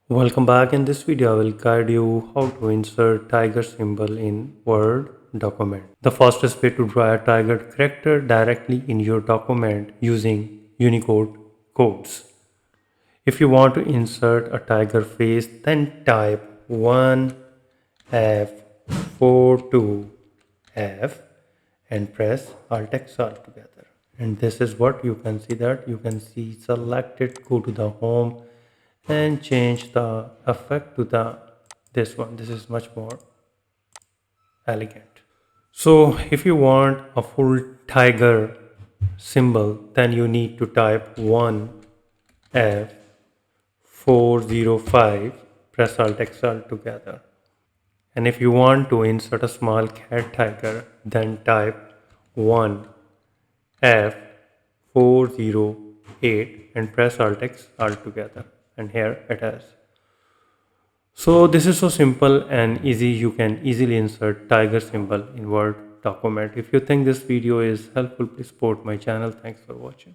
Welcome back. In this video, I will guide you how to insert tiger symbol in Word document. The fastest way to draw a tiger character directly in your document using Unicode codes. If you want to insert a tiger face, then type 1F 42F and press Alt X Alt together. And this is what you can see, that you can see select it, go to the home and change the effect to this one. This is much more elegant. So if you want a full tiger symbol, then you need to type 1F405, press Alt X Alt together. And if you want to insert a small cat tiger, then type 1F408 and press Alt X Alt together. And here it is. So this is so simple and easy. You can easily insert tiger symbol in Word document. If you think this video is helpful, please support my channel. Thanks for watching.